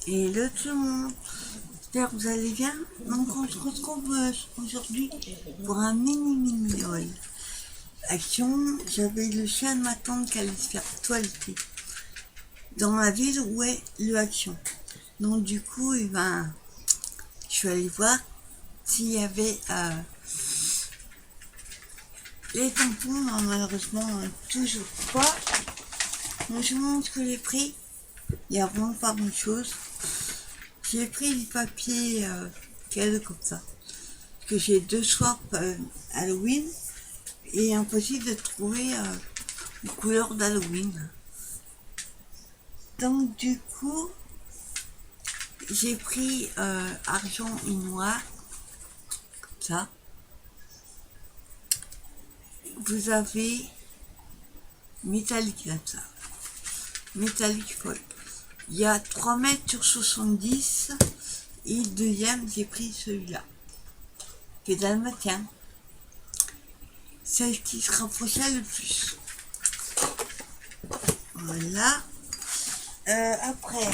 Et le tout le monde, j'espère que vous allez bien. Donc on se retrouve aujourd'hui pour un mini haul. Action, j'avais le chien de ma tante qui allait se faire toiletter dans la ville où est le Action. Donc du coup, je suis allée voir s'il y avait les tampons. Non, malheureusement, toujours pas. Donc je vous montre que les prix, il n'y a vraiment pas grand chose. J'ai pris du papier cadeau comme ça. Parce que j'ai 2 soirs Halloween et impossible de trouver une couleur d'Halloween. Donc du coup, j'ai pris argent et noir, comme ça. Vous avez métallique comme ça. Métallique folle. Il y a 3 m sur 70 et le deuxième, j'ai pris celui-là. C'est dalmatien. Celle qui se rapprochait le plus. Voilà. Après,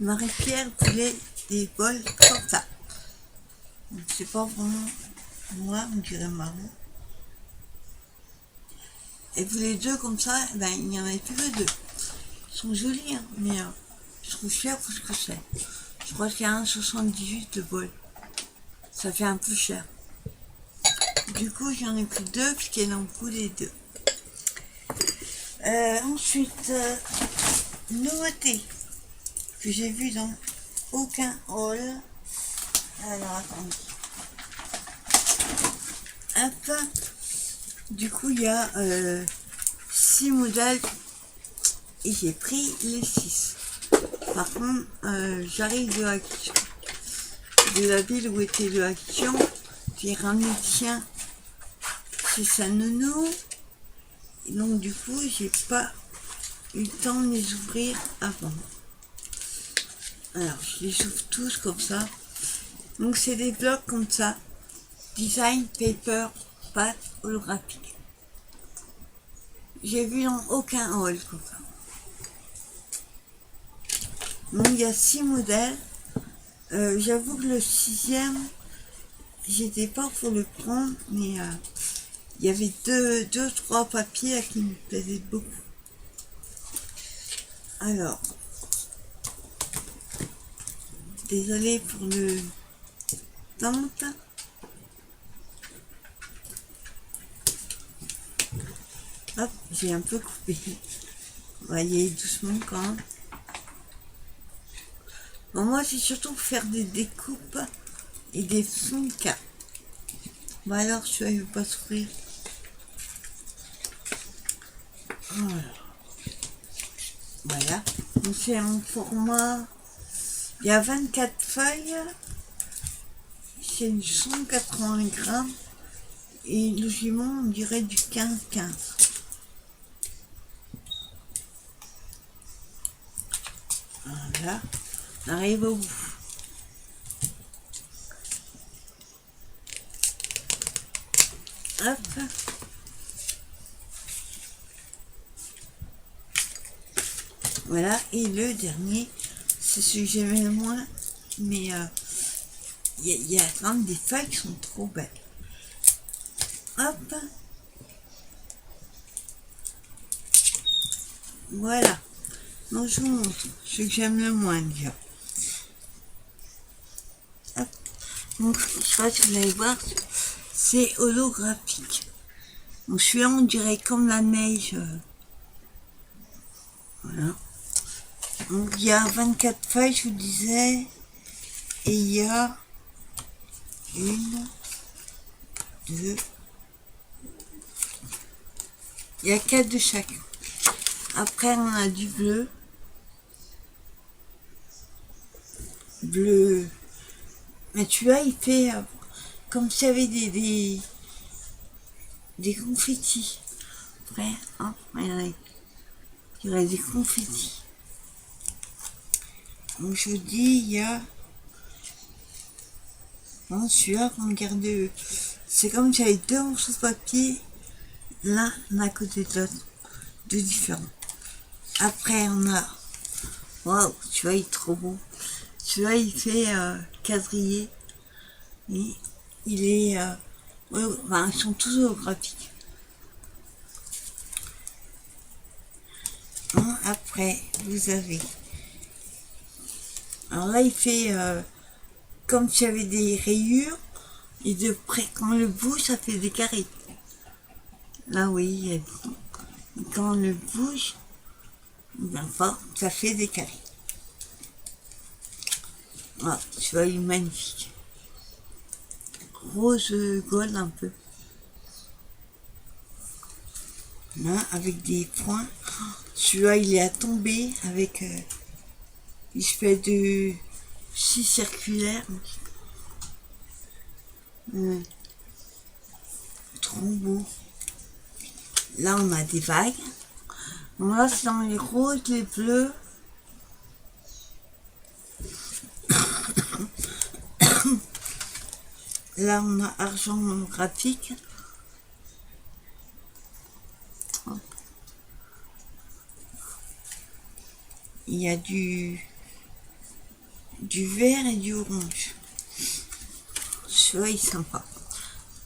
Marie-Pierre voulait des bols comme ça. Donc c'est pas vraiment moi, on dirait marron. Elle voulait 2 comme ça, ben il n'y en avait plus que 2. Ils sont jolis, hein, mais je trouve cher pour ce que c'est. Je crois qu'il y a 1,78 de bol. Ça fait un peu cher. Du coup, j'en ai pris 2 puisqu'elle en voulait 2. Ensuite, nouveauté que j'ai vue dans aucun haul. Alors, attendez. Hop. Du coup, il y a 6 modèles et j'ai pris les 6. Par contre, j'arrive de la ville où était le Action. J'ai ramené le chien chez sa nounou. Et donc, du coup, j'ai pas eu le temps de les ouvrir avant. Alors, je les ouvre tous comme ça. Donc, c'est des blocs comme ça. Design, paper, pâte, holographique. J'ai vu dans aucun haul comme ça. Donc, il y a 6 modèles. J'avoue que le 6e, j'étais pas pour le prendre, mais il y avait 3 papiers qui me plaisaient beaucoup. Alors, désolé pour le tente. Hop, j'ai un peu coupé. On va y aller doucement quand même. Bon, moi, c'est surtout pour faire des découpes et des fonds de cas. Bon, alors, je ne vais pas s'ouvrir. Voilà. Donc, c'est en format. Il y a 24 feuilles. C'est 180 grammes. Et logiquement, on dirait du 15-15. Voilà. On arrive au bout. Hop. Voilà. Et le dernier, c'est celui que j'aimais le moins. Mais il y a quand même des feuilles qui sont trop belles. Hop. Voilà. Donc je vous montre ce que j'aime le moins déjà. Hop. Donc je sais pas si vous allez voir, c'est holographique. Donc celui-là on dirait comme la neige. Voilà. Donc il y a 24 feuilles, je vous disais. Et il y a 1, 2. Il y a 4 de chaque. Après on a du bleu. Bleu. Mais celui-là il fait comme s'il y avait des confettis. Après, hop, il y aurait des confettis. Donc je vous dis, il y a. Bon, celui-là, regardez, c'est comme si j'avais 2 morceaux de papier, l'un à côté de l'autre. deux différents. Après, on a... Waouh, tu vois, il est trop beau. Tu vois, il fait quadrillé. Et il est... ouais, enfin, ils sont tous holographiques. Hein, après, vous avez... Alors là, il fait... comme s'il y avait des rayures. Et de près, quand on le bouge, ça fait des carrés. Là, oui, quand on le bouge, ben pas, ça fait des carrés. Ah, tu vois, il est magnifique. Rose gold un peu. Là, avec des points. Celui-là, il est à tomber avec... il fait de scie circulaire. Trop beau. Là, on a des vagues. Donc là, c'est dans les roses, les bleus. Là, on a argent graphique. Il y a du vert et du orange. Celui-là, il est sympa.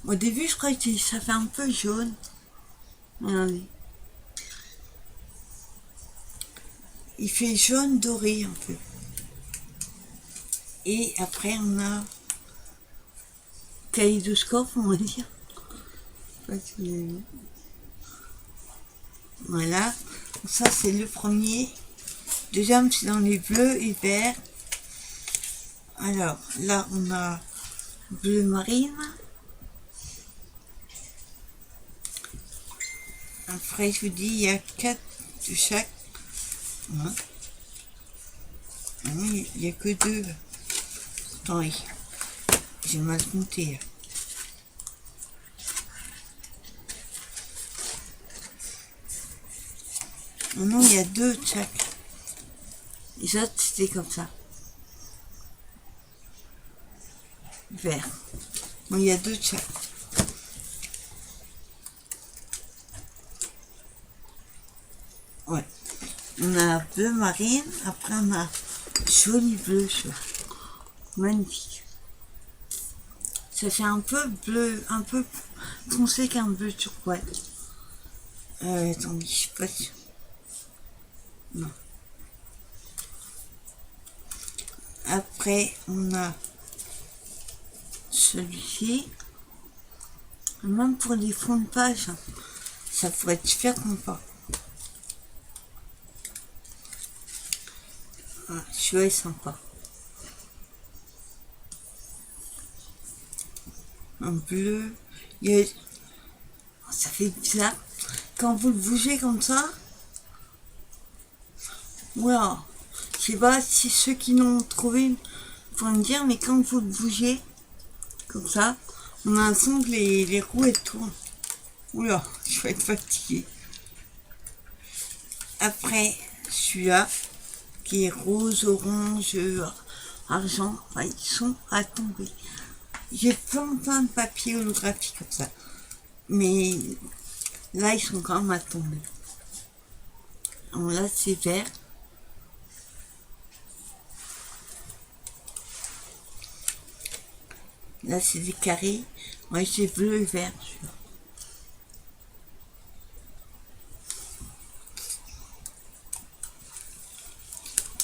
Au début, je crois que ça fait un peu jaune. Regardez. Il fait jaune doré un peu. Et après, on a kaléidoscope, on va dire. Voilà. Ça, c'est le premier. Deuxième, c'est dans les bleus et verts. Alors, là, on a bleu marine. Après, je vous dis, il y a 4 de chaque. Hein. Il n'y a que 2. Attendez, j'ai mal compté. Non, il y a 2 de chaque. Les autres, c'était comme ça. Vert. Bon, il y a 2 de chaque. Ouais. On a bleu marine, après on a joli bleu, magnifique. Ça fait un peu bleu, un peu foncé qu'un bleu turquoise. Attendez, je sais pas si... Non. Après, on a celui-ci. Même pour les fonds de page, ça pourrait être super sympa. Ah, celui-là est sympa. Un bleu. Il y a... Ça fait bizarre. Quand vous le bougez comme ça, voilà. Je sais pas si ceux qui l'ont trouvé pourraient me dire, mais quand vous le bougez comme ça, on a l'impression que les roues elles tournent. Oula, je vais être fatiguée. Après, celui-là, qui est rose, orange, argent, enfin, ils sont à tomber. J'ai plein de papiers holographiques comme ça. Mais là, ils sont quand même à tomber. Alors là, c'est vert. Là, c'est des carrés. Moi, c'est bleu et vert.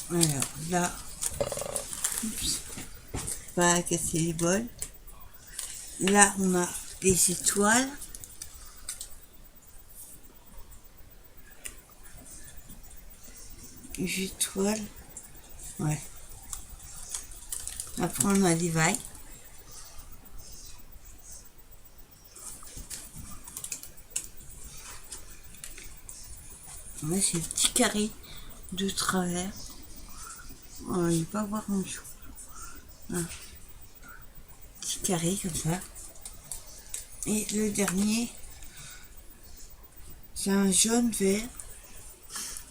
Alors là, oups, pas casser les bols. Là, on a des étoiles. Des étoiles. Ouais. Après, on a des vagues. Là, c'est le petit carré de travers. Oh, il ne peut pas voir mon chou. Petit carré comme ça. Et le dernier, c'est un jaune vert.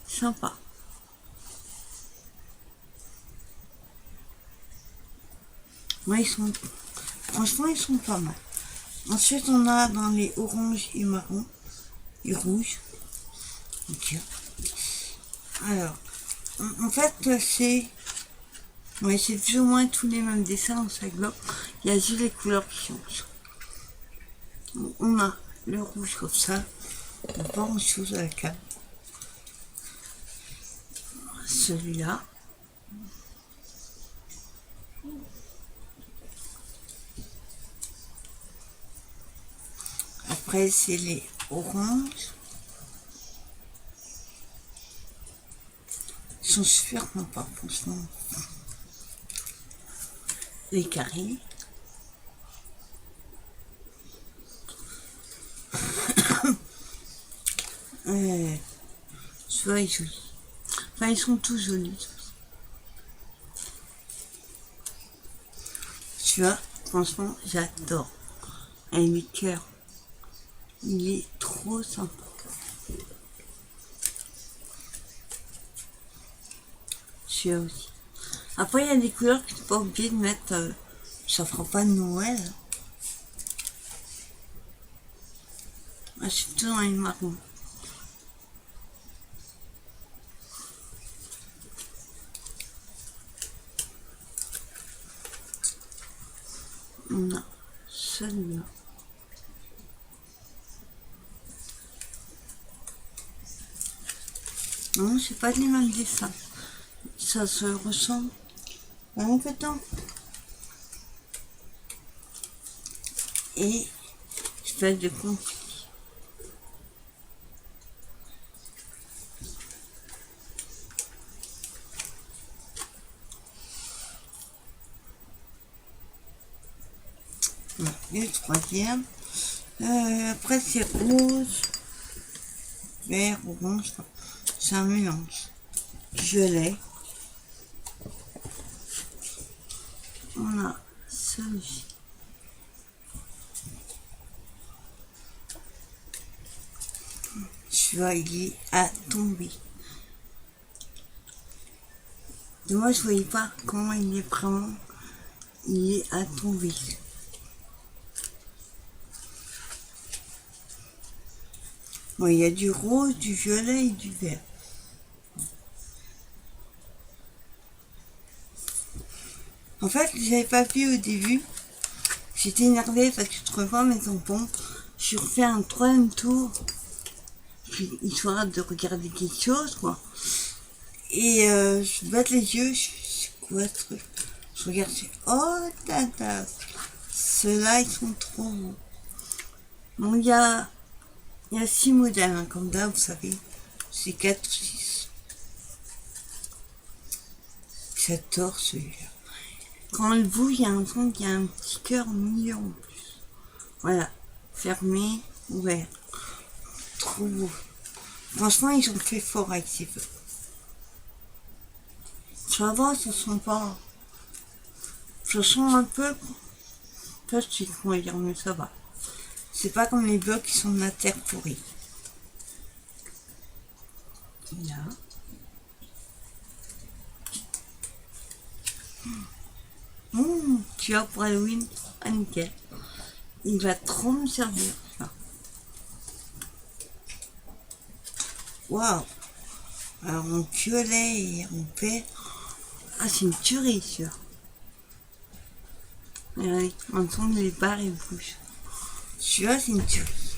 Sympa. Ouais, ils sont... Franchement, ils sont pas mal. Ensuite, on a dans les oranges et marrons et rouges. Ok. Alors, en fait, c'est... Ouais, c'est plus ou moins tous les mêmes dessins en saglobe. Il y a juste les couleurs qui changent. On a le rouge comme ça. On n'a pas grand chose à la cave. Celui-là. Après, c'est les oranges. Ils sont super sympas, franchement. Les carrés. Celui-là est joli. Enfin, ils sont tous jolis. Celui-là, franchement, j'adore. Et les cœurs. Il est trop sympa. Celui-là aussi. Après, il y a des couleurs que tu n'es pas obligé de mettre. Ça fera pas de Noël. Ah, je suis tout dans les marrons. On a celui-là. Non, c'est pas les mêmes dessins. Ça se ressemble un peu de temps. Et je fais de conflit. Le troisième. Après, c'est rose, vert, orange. C'est un mélange. Violet. On a celui-ci. Celui-là, il est à tomber. Et moi, je voyais pas comment il est vraiment. Il est à tomber. Bon, il y a du rose, du violet et du vert. En fait, j'avais pas vu au début. J'étais énervée parce que je trouvais pas mes tampons. Je refais un troisième tour. Histoire de regarder quelque chose, quoi. Et je batte les yeux. C'est quoi ce truc? Je regarde, je fais, oh, tata. Ceux-là, ils sont trop beaux. Bon, il y a 6 modèles, hein, comme d'hab, vous savez. C'est 4 ou 6. J'adore celui-là. Quand elle bouge, il y a un son, il y a un petit cœur mignon en plus. Voilà. Fermé, ouvert. Trop beau. Franchement, ils ont fait fort avec ces feux. Ça va, ça sent pas. Ça sent un peu. Ça, je sais comment dire, mais ça va. C'est pas comme les blocs qui sont de la terre pourrie. Là. Tu vois, pour Halloween, ah, nickel. Il va trop me servir. Waouh! Alors, en violet et en vert. Ah, c'est une tuerie, ça. Regardez, maintenant les barres et bougent. Celui-là, c'est une tuerie.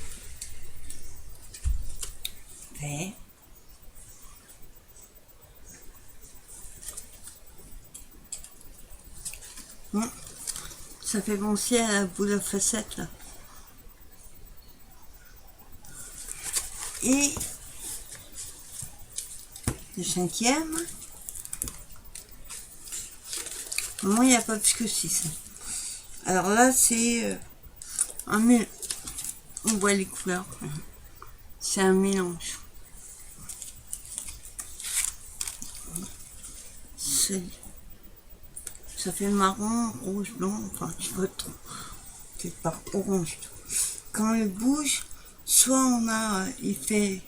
Vert. Bon. Ça fait penser à la boule à facettes, là. Et le cinquième. Moi, il n'y a pas plus que 6. Alors là, c'est un mélange. On voit les couleurs. C'est un mélange. Ça fait marron, rouge, blanc. Enfin, je vois trop. C'est par orange. Quand il bouge, soit on a, il fait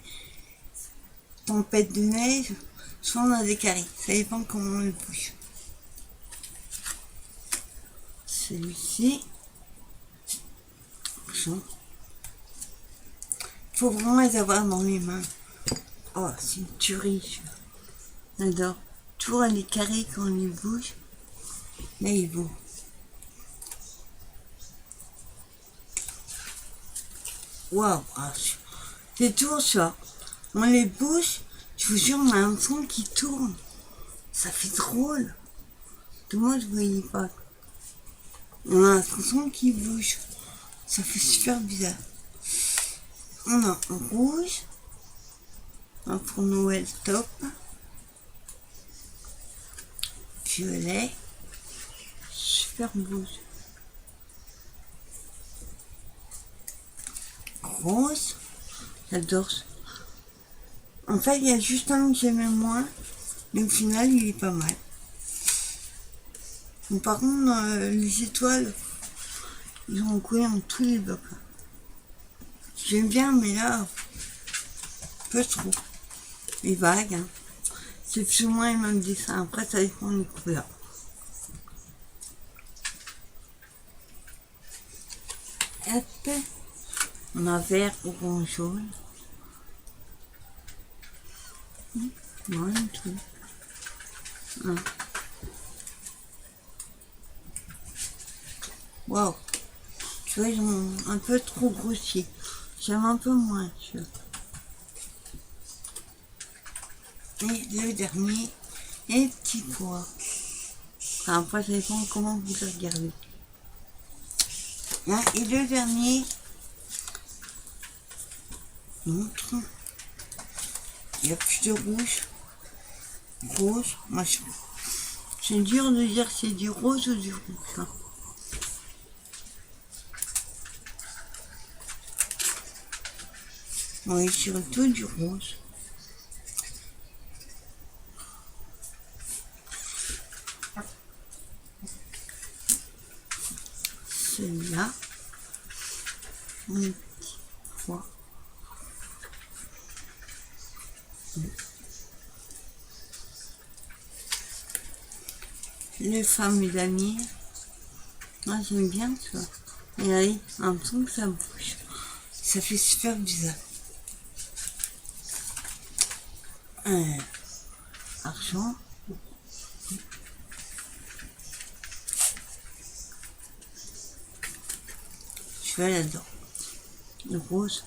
tempête de neige, soit on a des carrés. Ça dépend comment il bouge. Celui-ci. Il faut vraiment les avoir dans les mains. Oh, c'est une tuerie. J'adore. Toujours les carrés quand ils bougent. Là, il est beau. Waouh, c'est toujours ça. On les bouge, je vous jure, on a un son qui tourne. Ça fait drôle. Tout le monde ne voyait pas. On a un son qui bouge. Ça fait super bizarre. On a un rouge. Un pour Noël top. Violet. Super rouge. Rose. J'adore ça. En fait, il y a juste un que j'aimais moins. Mais au final, il est pas mal. Mais par contre, les étoiles, ils ont coulé en tous les blocs. J'aime bien, mais là, un peu trop. Les vagues, hein. C'est plus ou moins les mêmes dessins. Après, ça dépend des couleurs. Hop. On a vert, orange, jaune. Non, tout. Non. Wow. Tu vois, ils ont un peu trop grossi. J'aime un peu moins, tu vois. Et le dernier, les petits pois. Enfin, après, ça dépend comment vous le regardez. Là, et le dernier, montre. Il y a plus de rouge. Rose. Moi, c'est dur de dire si c'est du rose ou du rouge. Hein. Oui, surtout du rose. Celui-là. Un petit pois. Le fameux damier. Moi, j'aime bien ça. Et là, un son que ça bouge. Ça fait super bizarre. Argent. Je vais là-dedans. Le rose.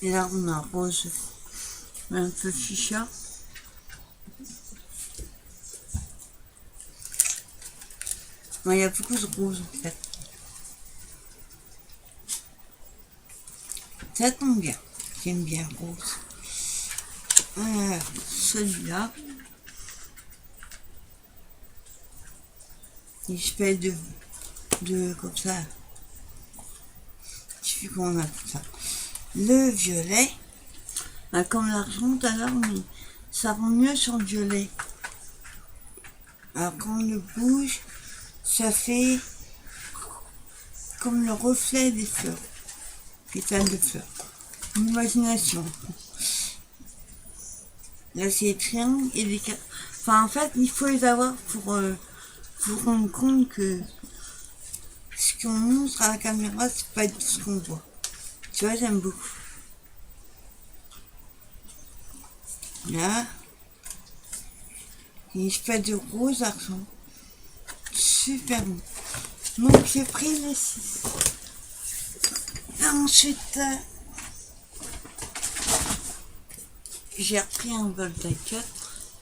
Et là, on a rose. Un peu fuchsia. Il y a beaucoup de rose en fait. Ça tombe bien. J'aime bien rose. Celui-là. Et je fais de comme ça. Je sais plus comment on appelle ça. Le violet. Comme l'argent tout à l'heure, mais ça rend mieux sur le violet. Alors quand on le bouge, ça fait comme le reflet des fleurs. Pétales de fleurs. Une imagination. Là c'est les triangles et les carrés. Enfin en fait il faut les avoir pour vous rendre compte que ce qu'on montre à la caméra c'est pas du tout ce qu'on voit. Tu vois, j'aime beaucoup. Là. Et je fais de rose argent. Super bon. Donc j'ai pris les 6. Ensuite, j'ai repris un Volta 4.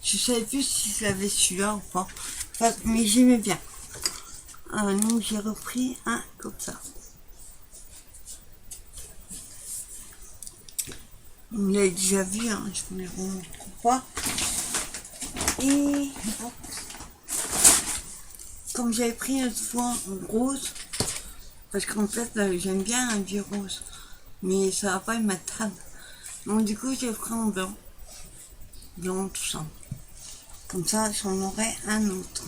Je savais plus si j'avais celui-là ou pas. Enfin, mais j'aimais bien. Donc j'ai repris un comme ça. Vous l'avez déjà vu, hein, je vous les remontre pas. Et hop. Comme j'avais pris une fois en rose, parce qu'en fait j'aime bien un vieux rose, mais ça va pas être ma table. Donc du coup j'ai pris en blanc. Blanc tout ça. Comme ça j'en aurai un autre.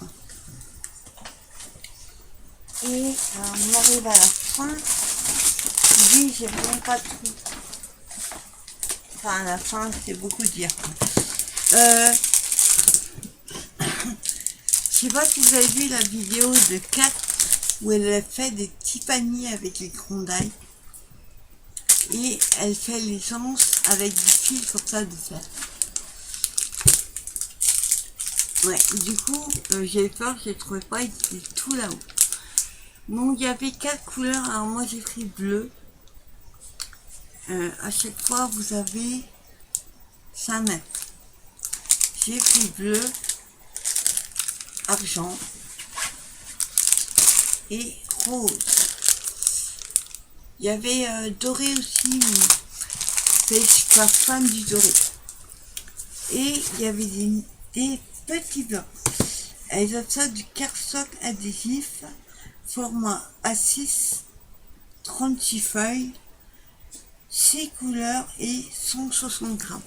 Et on arrive à la fin. Oui, j'ai vraiment pas tout. Enfin à la fin c'est beaucoup dire. Je sais pas si vous avez vu la vidéo de Kat où elle a fait des petits paniers avec les grondailles. et elle fait l'essence avec du fil comme ça de fer. Ouais, du coup, j'ai peur, je ne trouvais pas, il était tout là-haut. Donc il y avait 4 couleurs, alors moi j'ai pris bleu. À chaque fois vous avez 5 mètres. J'ai pris bleu, argent et rose. Il y avait doré aussi, mais je suis pas fan du doré. Et il y avait des petits blancs. Elles ont ça du cardstock adhésif, format A6, 36 feuilles, 6 couleurs et 160 grammes.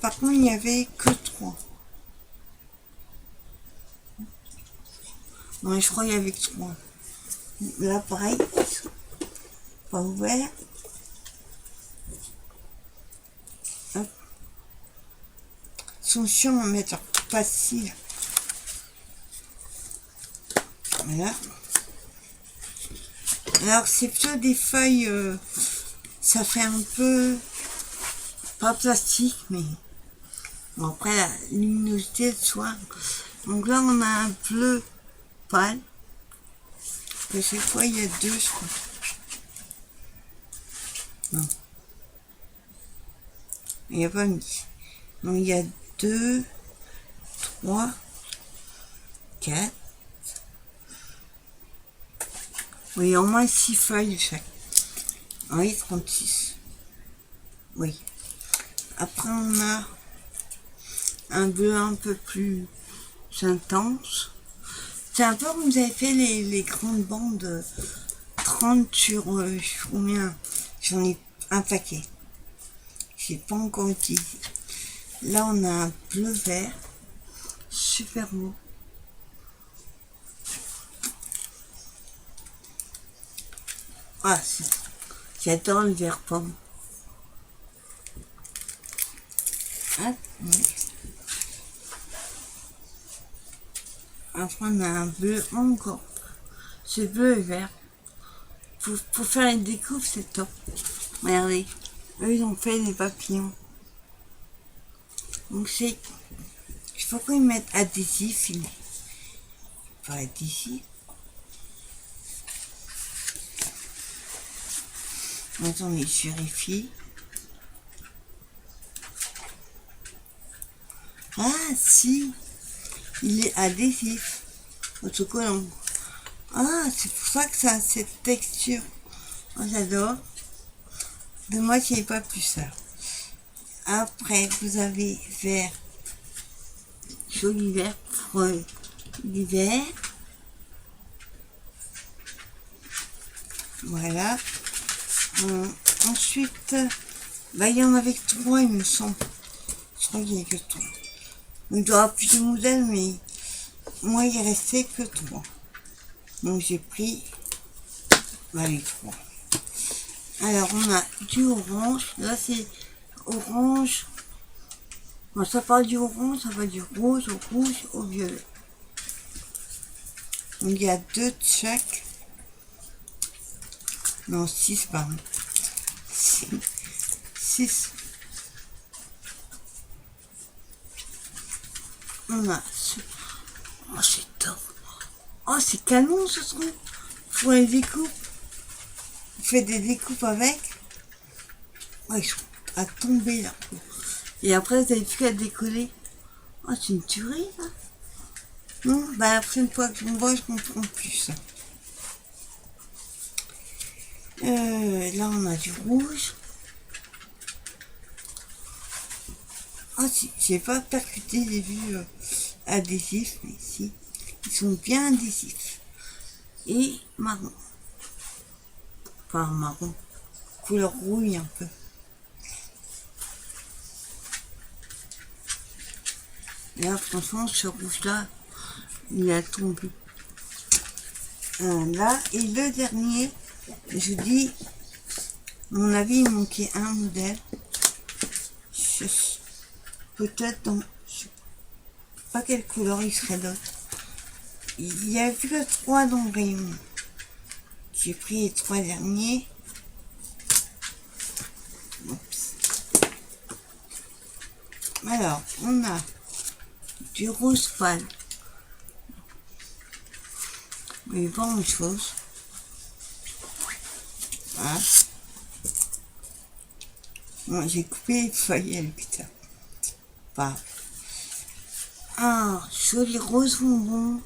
Par contre, il n'y avait que 3. Non, je crois qu'il y avait que 3. Là, pareil, pas ouvert. Hop. Ils sont chiants à mettre facile. Voilà. Alors, c'est plutôt des feuilles, ça fait un peu, pas plastique, mais bon, après la luminosité de soir. Donc là, on a un bleu pâle. À chaque fois, il y a 2, je crois. Non. Il n'y a pas mis. Donc, il y a 2, 3, 4. Oui, au moins 6 feuilles chaque. Oui, 36. Oui. Après, on a un bleu un peu plus intense. C'est un peu comme vous avez fait les grandes bandes 30 sur combien. J'en ai un paquet. J'ai pas encore utilisé. Là, on a un bleu vert. Super beau. Ah, j'adore le vert pomme. Ah, oui. Après, on a un bleu encore. Ce bleu et vert. Pour faire une découpe, c'est top. Regardez. Eux, ils ont fait des papillons. Donc, c'est... Il faut qu'ils mettent adhésif. Pas adhésif. Attendez, je vérifie. Ah, si. Il est adhésif. Autocollant. Ah, c'est pour ça que ça a cette texture. Oh, j'adore. Dommage qu'il n'y ait pas plus ça. Après, vous avez vert. Joli vert pour l'hiver. Voilà. Ensuite, bah, il y en avait que 3, il me semble. Je crois qu'il n'y a que 3. Il doit y avoir plus de modèles, mais moi, il restait que 3. Donc, j'ai pris les 3. Alors, on a du orange. Là, c'est orange. Bon, ça part du orange, ça va du rose au rouge au violet. Donc, il y a 2 de chaque. Non, 6, pardon. 6. On a ce... Oh, c'est top. Oh, c'est canon, ce truc. Pour les découpes. Vous faites des découpes avec. Ouais, ils sont à tomber, là. Et après, vous avez plus qu'à décoller. Oh, c'est une tuerie, ça. Non, bah, la prochaine fois que je me vois, je comprends plus. Là, on a du rouge. Ah, si, j'ai pas percuté, j'ai vu adhésifs, mais si, ils sont bien adhésifs. Et marron. Enfin, marron. Couleur rouille un peu. Là, franchement, ce rouge-là, il a tombé. Là, et le dernier, je dis, à mon avis, il manquait un modèle. Peut-être dans... Je sais pas quelle couleur il serait d'autre. Il y a plus que 3 dans le rayon. J'ai pris les 3 derniers. Alors, on a du rose pâle, mais pas grand chose. Voilà. Bon, j'ai coupé les feuilles avec ça. Pas. Un joli rose bonbon.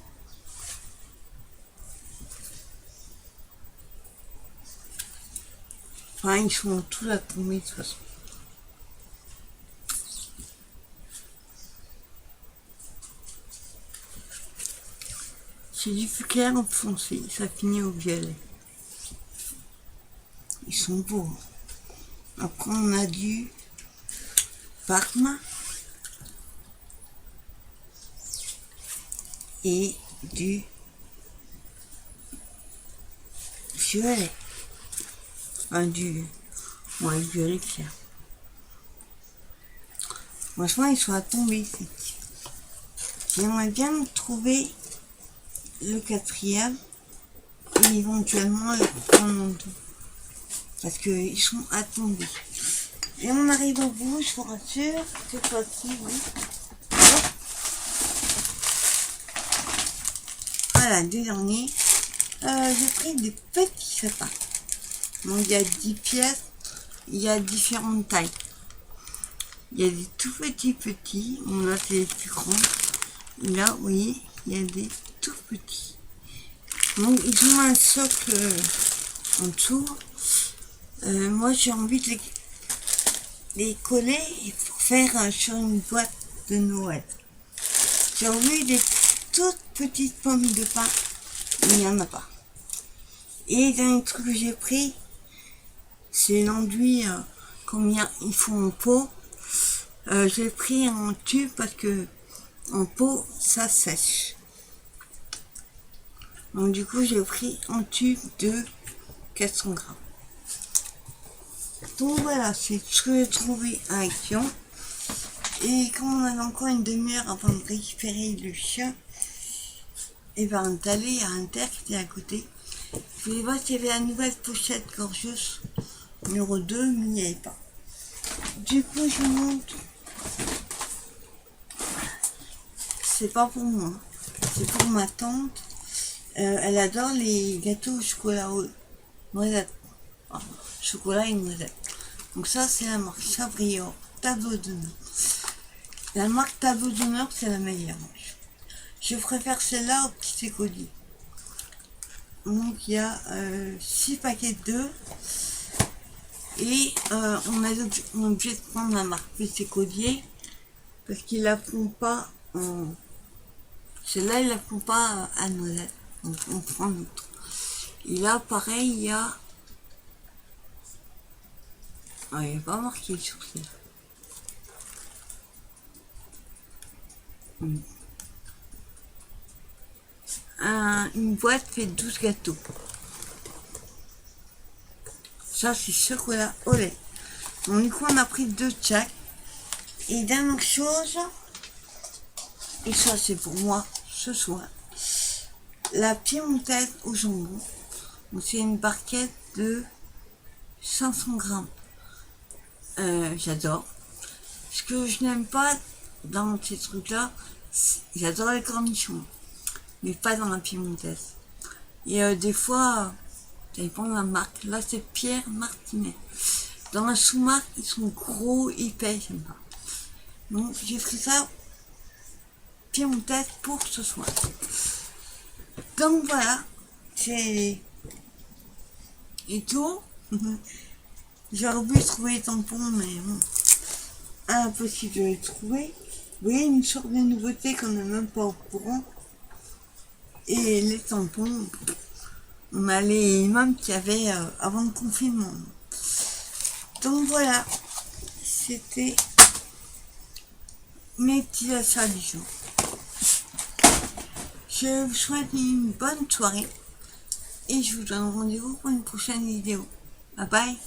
Enfin, ils sont tous à tomber de toute façon. C'est du plus clair au foncé, ça finit au violet. Ils sont beaux. Après, on a du parma et du violet. Enfin, du violet clair. Franchement, ils sont à tomber. J'aimerais bien trouver le quatrième et éventuellement le prendre en tout. Parce qu'ils sont à tomber. Et on arrive au bout, je vous rassure, cette fois-ci, oui. Voilà, deux derniers. J'ai pris des petits sapins. Donc il y a 10 pièces, il y a différentes tailles. Il y a des tout petits, on a des plus grands. Et là, vous voyez, il y a des tout petits. Donc ils ont un socle en dessous. Moi j'ai envie de les coller pour faire sur une boîte de Noël. J'ai envie des toutes petites pommes de pain, mais il n'y en a pas. Et le dernier truc que j'ai pris, c'est l'enduit combien il faut en pot. J'ai pris en tube parce que en pot ça sèche. Donc du coup j'ai pris un tube de 400 grammes. Donc voilà, c'est ce que j'ai trouvé à Action. Et comme on avait encore une demi-heure avant de récupérer le chien, et ben on est allé à Inter qui était à côté. Je voulais voir s'il y avait la nouvelle pochette gorgeuse numéro 2, mais il n'y avait pas. Du coup je vous montre. C'est pas pour moi, c'est pour ma tante. Elle adore les gâteaux au chocolat noisette. Chocolat et noisette. Donc ça c'est la marque Chabrior, tableau d'honneur. La marque tableau d'honneur c'est la meilleure. Je préfère celle-là au petit écolier. Donc il y a 6 paquets d'œufs. Et on est obligé de prendre la marque petit écolier parce qu'ils la font pas en... Celle-là ils la font pas à noisette. Donc on prend l'autre. Et là pareil il y a... Ah, il n'y a pas marqué sur celle-là. Une boîte fait 12 gâteaux. Ça c'est chocolat au lait. Donc du coup on a pris 2 de chaque. Et dernière chose, et ça c'est pour moi ce soir, la piémontaise au jambon. Donc c'est une barquette de 500 grammes. J'adore. Ce que je n'aime pas dans ces trucs là, j'adore les cornichons, mais pas dans la piémontaise. Et des fois, ça dépend de la marque. Là c'est Pierre Martinet. Dans la sous-marque, ils sont gros, épais, j'aime pas. Donc j'ai pris ça piémontaise pour ce soir. Donc voilà, c'est et tout. J'aurais pu trouver les tampons, mais bon, impossible de les trouver. Vous voyez, une sorte de nouveauté qu'on n'est même pas au courant. Et les tampons, on a les mêmes qu'il y avait avant le confinement. Donc voilà, c'était mes petits achats du jour. Je vous souhaite une bonne soirée et je vous donne rendez-vous pour une prochaine vidéo. Bye bye.